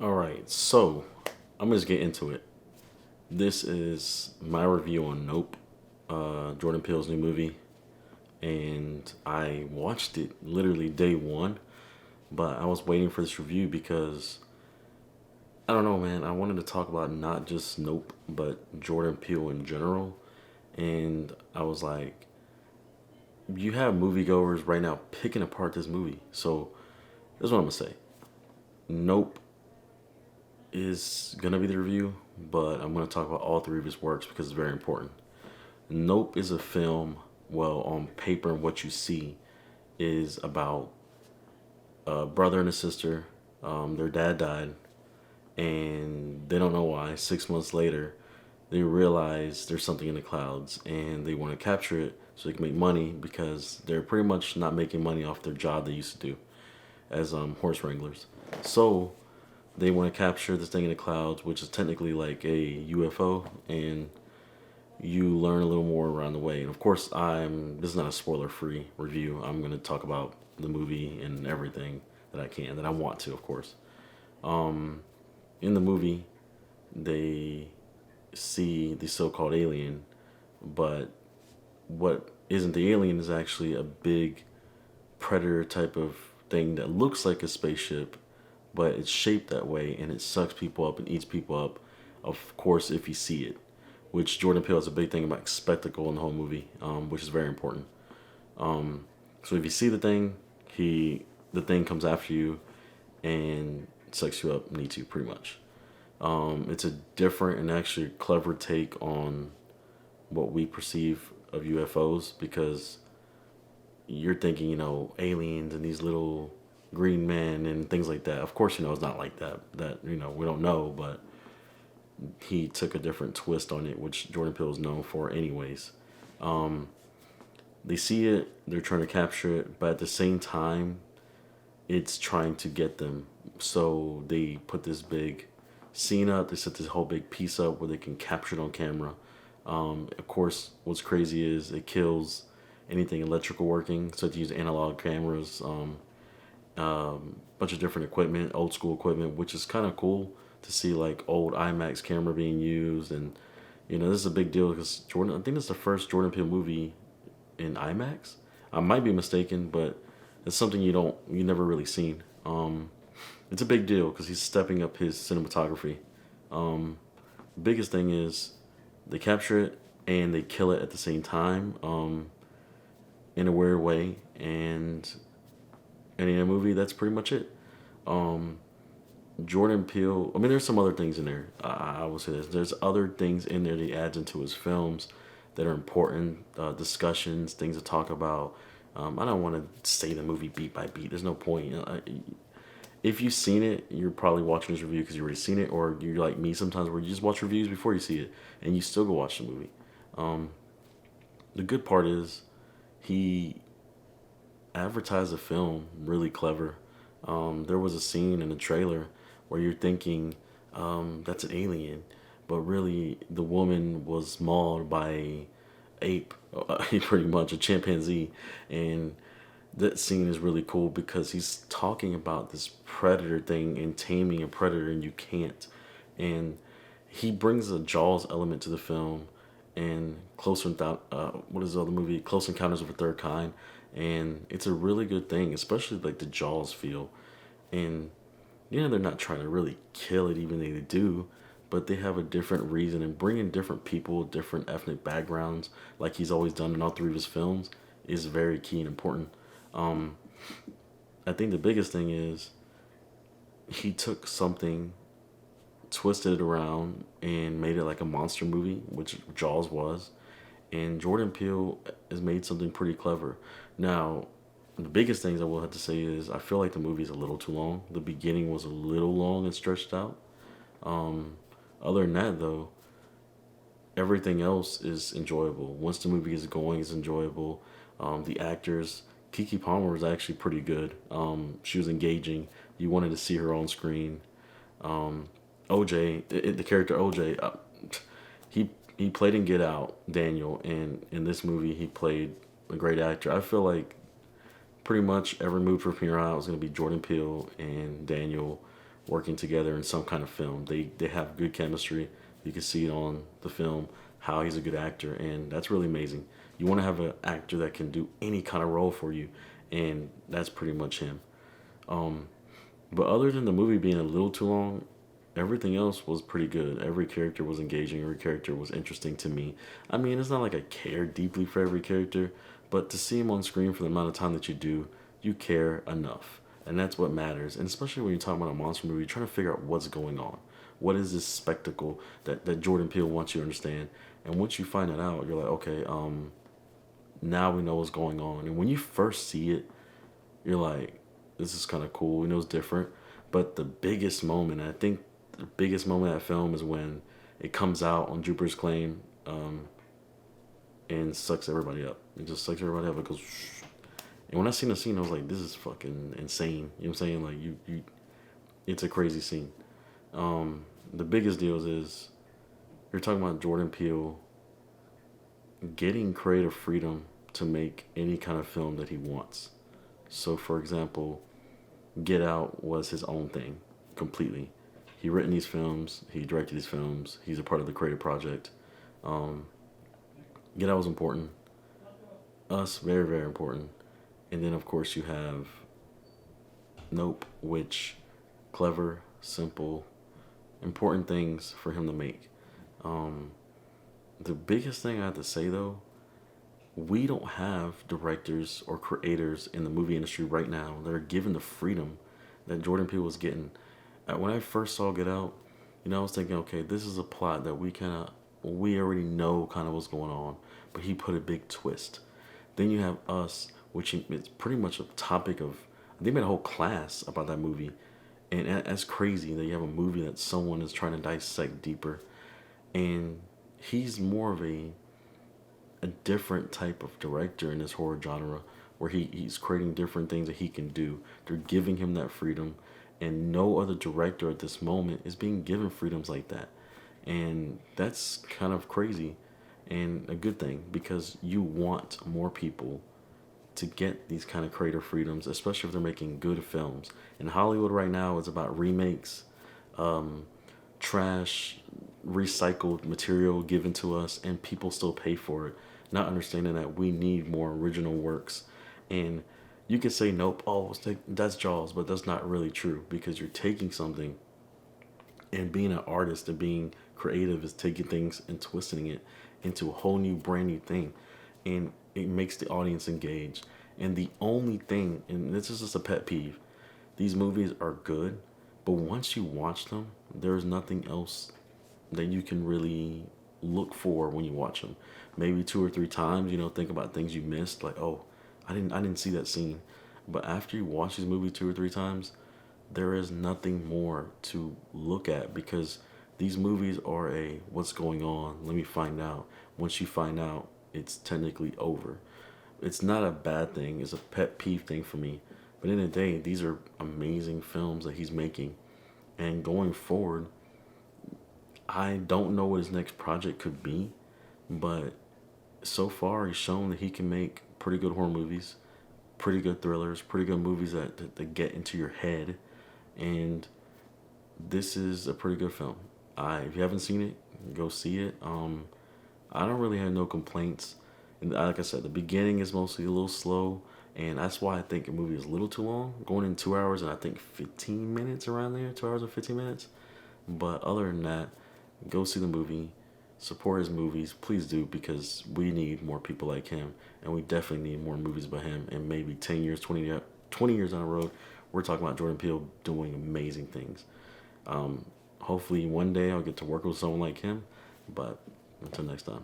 All right, so I'm gonna just get into it. This is my review on Nope, Jordan Peele's new movie, and I watched it literally day one, but I was waiting for this review because I don't know, man. I wanted to talk about not just Nope, but Jordan Peele in general, and I was like, you have moviegoers right now picking apart this movie, so this is what I'm gonna say. Nope is gonna be the review, but I'm gonna talk about all three of his works because it's very important. Nope is a film, well, on paper, what you see is about a brother and a sister. Their dad died, and they don't know why. 6 months later, they realize there's something in the clouds, and they want to capture it so they can make money because they're pretty much not making money off their job they used to do as horse wranglers. So they want to capture this thing in the clouds, which is technically like a UFO, and you learn a little more around the way. And of course, this is not a spoiler-free review. I'm going to talk about the movie and everything that I can, that I want to, of course. In the movie, they see the so-called alien, but what isn't the alien is actually a big predator type of thing that looks like a spaceship, but it's shaped that way and it sucks people up and eats people up. Of course, if you see it, which Jordan Peele has a big thing about spectacle in the whole movie, which is very important. So if you see the thing comes after you and sucks you up and eats you pretty much. It's a different and actually clever take on what we perceive of UFOs because you're thinking, aliens and these little green men and things like that. Of course, it's not like that. That, we don't know, but he took a different twist on it, which Jordan Peele is known for, anyways. They see it, they're trying to capture it, but at the same time, it's trying to get them. So they put this big scene up, they set this whole big piece up where they can capture it on camera. Of course, what's crazy is it kills anything electrical working, so they use analog cameras, bunch of different equipment, old school equipment, which is kind of cool to see like old IMAX camera being used, and this is a big deal because Jordan. I think it's the first Jordan Peele movie in IMAX. I might be mistaken, but it's something you never really seen. It's a big deal because he's stepping up his cinematography. Biggest thing is they capture it and they kill it at the same time, in a weird way, and in a movie that's pretty much it. Um, Jordan Peele. I mean, there's some other things in there. I will say this. There's other things in there that he adds into his films that are important. Discussions, things to talk about. I don't want to say the movie beat by beat. There's no point. If you've seen it, you're probably watching this review because you already seen it, or you're like me sometimes where you just watch reviews before you see it, and you still go watch the movie. Um, the good part is he advertised the film really clever. There was a scene in the trailer where you're thinking that's an alien, but really the woman was mauled by a ape, pretty much a chimpanzee, and that scene is really cool because he's talking about this predator thing and taming a predator, and you can't. And he brings a Jaws element to the film, and what is the other movie? Close Encounters of a Third Kind, and it's a really good thing, especially like the Jaws feel. And they're not trying to really kill it, even though they do, but they have a different reason, and bringing different people, different ethnic backgrounds, like he's always done in all three of his films, is very key and important. Um, I think the biggest thing is he took something, twisted it around, and made it like a monster movie, which Jaws was. And Jordan Peele has made something pretty clever. Now, the biggest things I will have to say is I feel like the movie is a little too long. The beginning was a little long and stretched out. Um, Other than that, though, everything else is enjoyable. Once the movie is going, it's enjoyable. The actors, Kiki Palmer was actually pretty good. She was engaging. You wanted to see her on screen. Um, OJ, the character OJ, he played in Get Out, Daniel, and in this movie he played a great actor. I feel like pretty much every move from here on out is going to be Jordan Peele and Daniel working together in some kind of film. They have good chemistry. You can see it on the film how he's a good actor, and that's really amazing. You want to have an actor that can do any kind of role for you, and that's pretty much him. Um, but other than the movie being a little too long, everything else was pretty good. Every character was engaging. Every character was interesting to me. I mean, it's not like I care deeply for every character, but to see him on screen for the amount of time that you do, you care enough. And that's what matters. And especially when you're talking about a monster movie, you're trying to figure out what's going on. What is this spectacle that Jordan Peele wants you to understand? And once you find that out, you're like, okay, now we know what's going on. And when you first see it, you're like, this is kind of cool. We know it's different. But the biggest moment, I think the biggest moment of that film is when it comes out on Jupiter's Claim, and sucks everybody up. It just sucks everybody up. It goes, and when I seen the scene, I was like, this is fucking insane. You know what I'm saying? Like, it's a crazy scene. The biggest deal is you're talking about Jordan Peele getting creative freedom to make any kind of film that he wants. So, for example, Get Out was his own thing completely. He written these films, he directed these films, he's a part of the creative project. Um, Get Out was important. Us, very, very important. And then, of course, you have Nope, which clever, simple, important things for him to make. Um, the biggest thing I have to say, though, we don't have directors or creators in the movie industry right now that are given the freedom that Jordan Peele was getting. When I first saw Get Out, I was thinking, okay, this is a plot that we already know kind of what's going on, but he put a big twist. Then you have Us, which is pretty much a topic of. They made a whole class about that movie, and that's crazy that you have a movie that someone is trying to dissect deeper, and he's more of a different type of director in this horror genre where he's creating different things that he can do. They're giving him that freedom, and no other director at this moment is being given freedoms like that. And that's kind of crazy and a good thing because you want more people to get these kind of creative freedoms, especially if they're making good films. In Hollywood right now, it's about remakes, um, trash, recycled material given to us, and people still pay for it, not understanding that we need more original works. And you can say, nope, oh, that's Jaws, but that's not really true because you're taking something and being an artist and being creative is taking things and twisting it into a whole new, brand new thing. And it makes the audience engage. And the only thing, and this is just a pet peeve, these movies are good, but once you watch them, there's nothing else that you can really look for when you watch them. Maybe two or three times, think about things you missed, like, oh, I didn't see that scene. But after you watch these movies two or three times, there is nothing more to look at because these movies are a what's going on, let me find out. Once you find out, it's technically over. It's not a bad thing, it's a pet peeve thing for me. But in the day, these are amazing films that he's making. And going forward, I don't know what his next project could be, but so far he's shown that he can make pretty good horror movies, pretty good thrillers, pretty good movies that get into your head. And this is a pretty good film. If you haven't seen it, go see it. I don't really have no complaints. And like I said, the beginning is mostly a little slow, and that's why I think a movie is a little too long, going in 2 hours and I think 15 minutes around there, 2 hours and 15 minutes. But other than that, go see the movie, support his movies, please do, because we need more people like him, and we definitely need more movies by him. And maybe 10 years, 20 years down the road, we're talking about Jordan Peele doing amazing things. Hopefully one day I'll get to work with someone like him, but until next time.